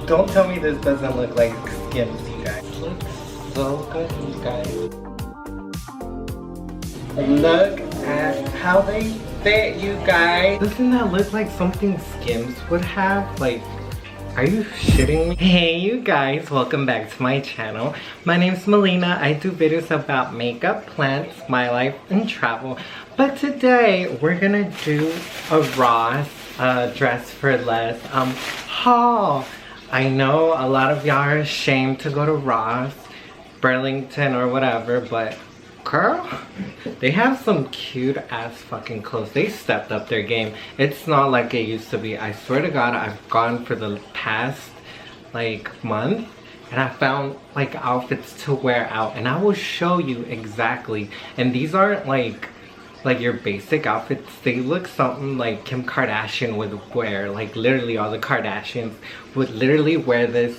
Don't tell me this doesn't look like Skims, you guys. It looks so good, you guys. Look at how they fit, you guys. Doesn't that look like something Skims would have? Like, are you shitting me? Hey you guys, welcome back to my channel. My name's Melina. I do videos about makeup, plants, my life, and travel. But today we're gonna do a Ross dress for less haul. I know a lot of y'all are ashamed to go to Ross, Burlington, or whatever, but girl, they have some cute ass fucking clothes. They stepped up their game. It's not like it used to be. I swear to God, I've gone for the past like month and I found like outfits to wear out, and I will show you exactly. And these aren't like your basic outfits. They look something like Kim Kardashian would wear. Like literally all the Kardashians would literally wear this,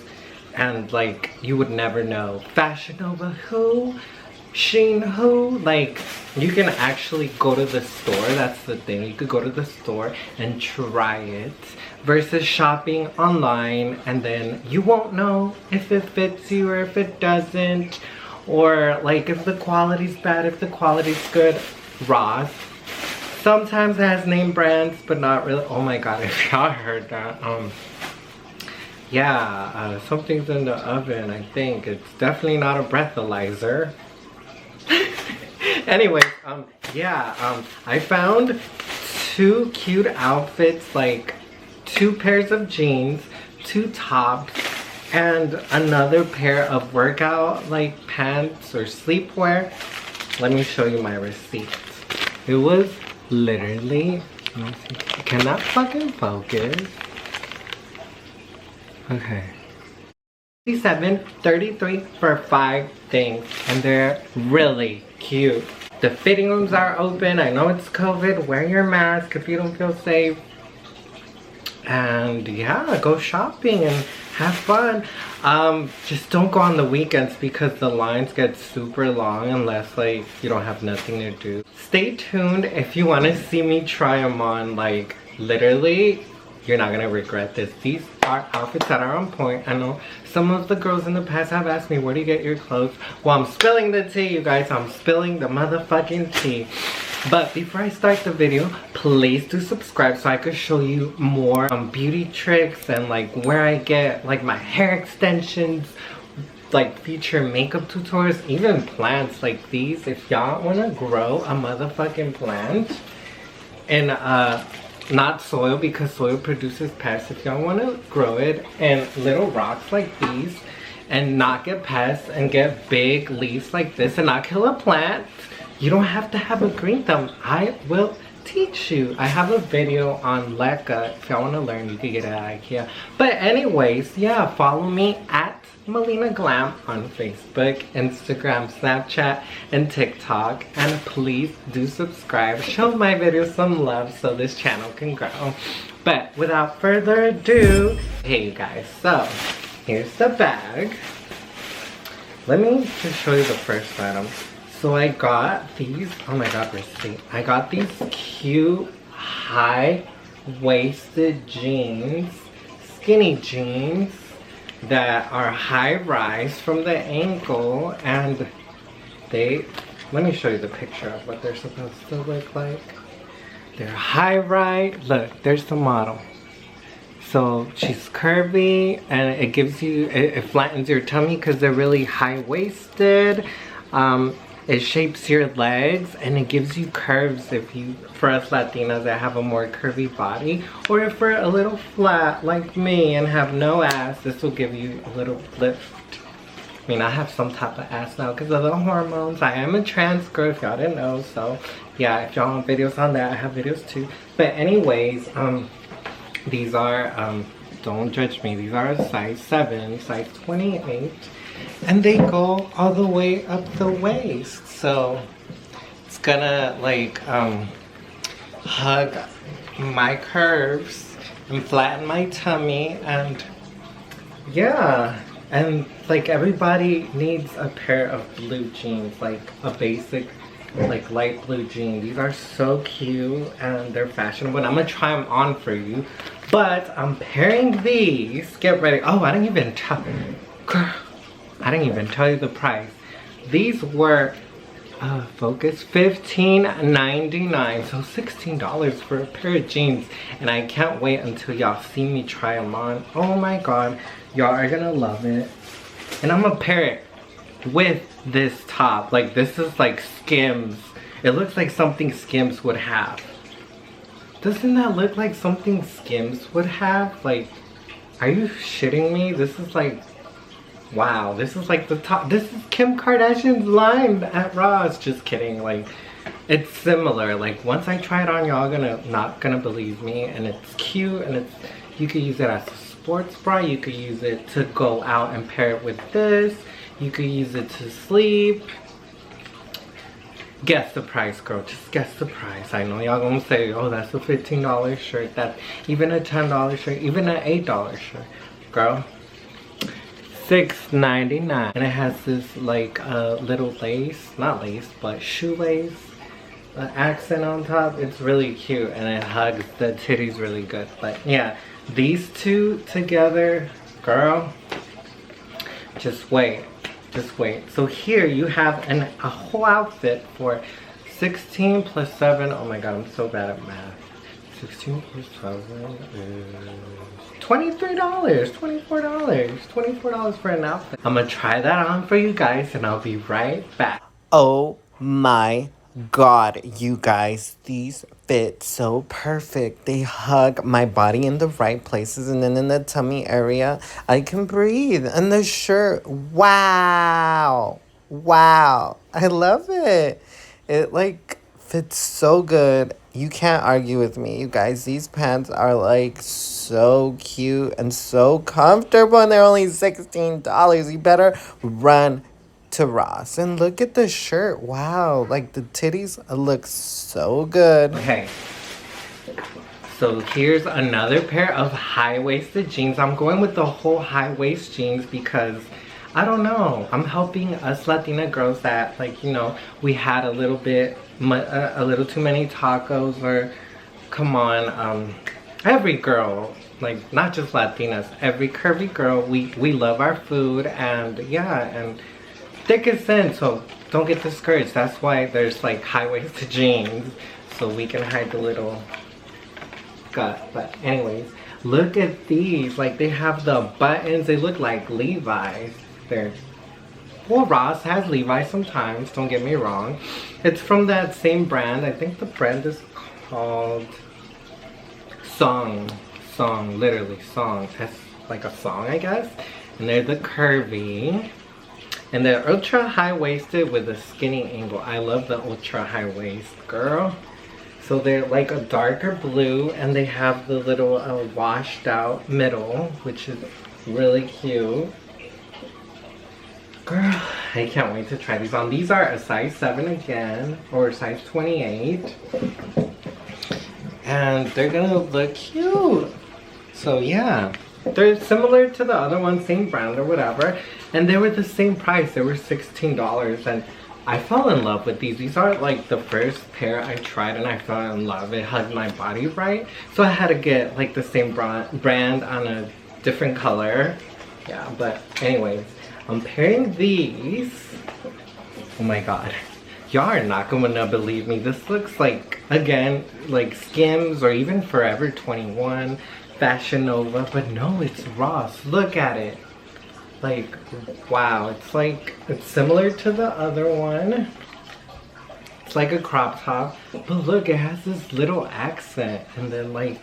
and like you would never know. Fashion Nova who? Sheen who? Like, you can actually go to the store. That's the thing. You could go to the store and try it versus shopping online, and then you won't know if it fits you or if it doesn't, or like if the quality's bad, if the quality's good. Ross sometimes has name brands, but not really. Oh my god, if y'all heard that, yeah, something's in the oven. I think it's definitely not a breathalyzer. Anyways, yeah, I found two cute outfits, like 2 pairs of jeans, 2 tops, and another pair of workout like pants or sleepwear. Let me show you my receipt. It was literally, let me see, can that fucking focus? Okay. $37.33 for 5 things, and they're really cute. The fitting rooms are open. I know it's COVID. Wear your mask if you don't feel safe. And yeah, go shopping and have fun. Just don't go on the weekends because the lines get super long unless like you don't have nothing to do. Stay tuned if you want to see me try them on. Like literally, you're not gonna regret this. These are outfits that are on point. I know some of the girls in the past have asked me, where do you get your clothes? Well, I'm spilling the tea, you guys. I'm spilling the motherfucking tea. But before I start the video, please do subscribe so I could show you more beauty tricks and like where I get like my hair extensions, like future makeup tutorials, even plants like these. If y'all want to grow a motherfucking plant and not soil, because soil produces pests. If y'all want to grow it in little rocks like these and not get pests and get big leaves like this and not kill a plant, you don't have to have a green thumb. I will teach you. I have a video on leca. If y'all want to learn, you can get it at IKEA. But anyways, yeah, follow me at Melina Glam on Facebook, Instagram, Snapchat, and TikTok. And please do subscribe. Show my videos some love so this channel can grow. But without further ado, hey you guys, so here's the bag. Let me just show you the first item. So I got these, oh my god, receipt. I got these cute high-waisted jeans, skinny jeans that are high-rise from the ankle, and they, let me show you the picture of what they're supposed to look like. They're high-rise, look, there's the model. So she's curvy and it gives you, it flattens your tummy because they're really high-waisted. It shapes your legs and it gives you curves if you, for us Latinas that have a more curvy body, or if we're a little flat like me and have no ass, this will give you a little lift. I mean, I have some type of ass now because of the hormones. I am a trans girl if y'all didn't know, so yeah, if y'all want videos on that, I have videos too. But anyways, these are, don't judge me, these are a size 7, size 28. And they go all the way up the waist, so it's gonna like hug my curves and flatten my tummy, and yeah, and like everybody needs a pair of blue jeans, like a basic like light blue jean. These are so cute and they're fashionable, and I'm gonna try them on for you. But I'm pairing these. Get ready. Oh, I didn't even tell. Girl, I didn't even tell you the price. These were focus $15.99, so $16 for a pair of jeans, and I can't wait until y'all see me try them on. Oh my god, y'all are gonna love it. And I'm gonna pair it with this top. Like, this is like Skims. It looks like something Skims would have. Doesn't that look like something Skims would have? Like, are you shitting me? This is like, wow, this is like the top. This is Kim Kardashian's line at Ross. Just kidding. Like, it's similar. Like, once I try it on, y'all not gonna believe me. And it's cute, and it's, you could use it as a sports bra. You could use it to go out and pair it with this. You could use it to sleep. Guess the price, girl. Just guess the price. I know y'all gonna say, oh, that's a $15 shirt. That's even a $10 shirt. Even an $8 shirt. Girl. $6.99. And it has this like little lace. Not lace, but shoelace. Accent on top. It's really cute. And it hugs the titties really good. But yeah, these two together, girl. Just wait. Just wait. So here you have a whole outfit for 16 plus 7. Oh my god, I'm so bad at math. 16 plus 7 is $23. $24 for an outfit. I'm gonna try that on for you guys and I'll be right back. Oh my god, you guys, these fit so perfect. They hug my body in the right places, and then in the tummy area I can breathe. And the shirt, wow, I love it. It like fits so good. You can't argue with me, you guys. These pants are like so cute and so comfortable, and they're only $16. You better run to Ross. And look at the shirt. Wow, like the titties look so good. Okay, so here's another pair of high-waisted jeans. I'm going with the whole high-waist jeans because I don't know, I'm helping us Latina girls that, like, you know, we had a little too many tacos, or come on, every girl, like not just Latinas, every curvy girl, we love our food, and yeah, and thick is thin, so don't get discouraged. That's why there's like high-waisted jeans, so we can hide the little gut. But anyways, look at these. Like, they have the buttons. They look like Levi's. They're, well, Ross has Levi's sometimes, don't get me wrong. It's from that same brand. I think the brand is called Song, literally Song. That's like a song, I guess. And they're the curvy. And they're ultra high-waisted with a skinny angle. I love the ultra high waist, girl. So they're like a darker blue, and they have the little washed out middle, which is really cute. Girl, I can't wait to try these on. These are a size 7 again, or size 28. And they're gonna look cute. So yeah. They're similar to the other one, same brand or whatever, and they were the same price. They were $16, and I fell in love with these. These are like the first pair I tried, and I fell in love. It hugged my body right, so I had to get like the same brand on a different color. Yeah, but anyways, I'm pairing these. Oh my god, y'all are not gonna believe me. This looks like, again, like Skims or even Forever 21. Fashion Nova, but no, it's Ross. Look at it. Like, wow, it's like, it's similar to the other one. It's like a crop top, but look, it has this little accent, and then like,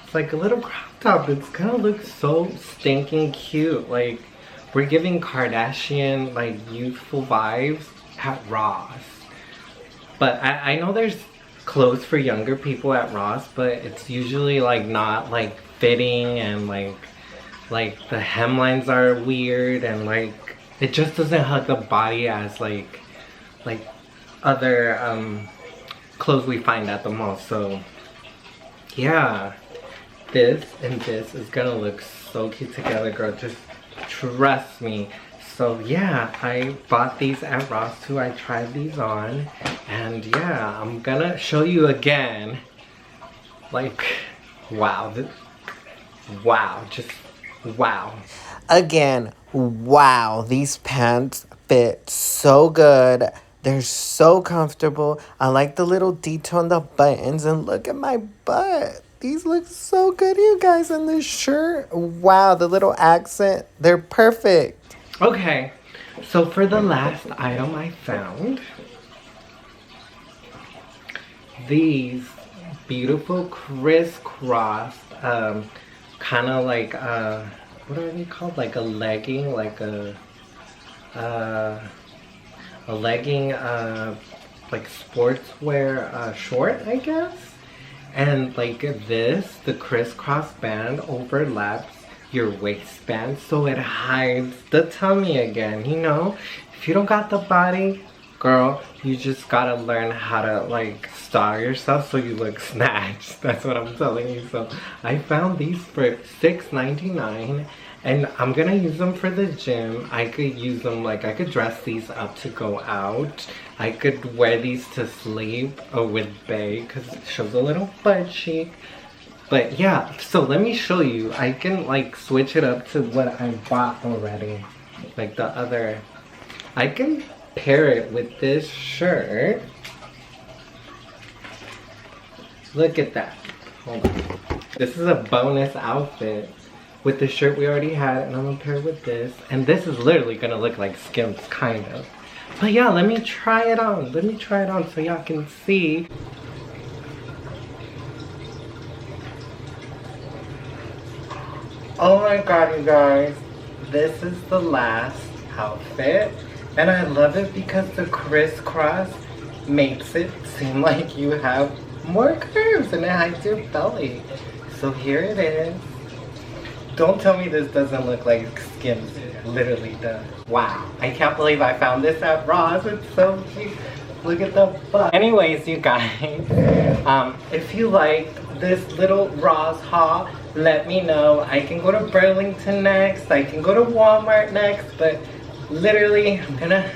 it's like a little crop top. It's gonna look so stinking cute. Like, we're giving Kardashian, like, youthful vibes at Ross. But I know there's clothes for younger people at Ross, but it's usually like not like fitting, and like the hemlines are weird, and like it just doesn't hug the body as like other clothes we find at the mall. So yeah, this and this is gonna look so cute together, girl. Just trust me. So yeah, I bought these at Ross too. I tried these on, and yeah, I'm gonna show you again. Like, wow, wow, just wow. Again, wow, these pants fit so good. They're so comfortable. I like the little detail on the buttons, and look at my butt. These look so good, you guys. And this shirt, wow, the little accent, they're perfect. Okay, so for the last item I found, these beautiful crisscross, kind of like, what are they called? Like a legging, like a legging, like sportswear short, I guess. And like this, the crisscross band overlaps your waistband, so it hides the tummy again, you know? If you don't got the body, girl, you just gotta learn how to like style yourself so you look snatched. That's what I'm telling you. So I found these for $6.99 and I'm gonna use them for the gym. I could use them, like I could dress these up to go out. I could wear these to sleep with Bae because it shows a little butt cheek. But yeah, so let me show you. I can like switch it up to what I bought already. Like the other, I can pair it with this shirt. Look at that. Hold on. This is a bonus outfit with the shirt we already had, and I'm gonna pair it with this. And this is literally gonna look like Skims, kind of. But yeah, let me try it on. Let me try it on so y'all can see. Oh my god, you guys. This is the last outfit. And I love it because the crisscross makes it seem like you have more curves and it hides your belly. So here it is. Don't tell me this doesn't look like Skims. It literally does. Wow. I can't believe I found this at Ross. It's so cute. Look at the butt. Anyways, you guys, if you liked this little Ross haul, let me know. I can go to Burlington next. I can go to Walmart next. But literally, I'm gonna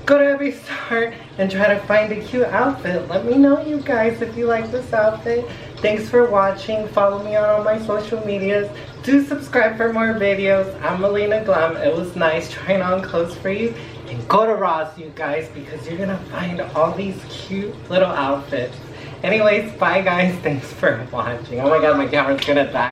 go to every store and try to find a cute outfit. Let me know, you guys, if you like this outfit. Thanks for watching. Follow me on all my social medias. Do subscribe for more videos. I'm Melina Glam. It was nice trying on clothes for you. And go to Ross, you guys, because you're gonna find all these cute little outfits. Anyways, bye guys. Thanks for watching. Oh my god, my camera's gonna die.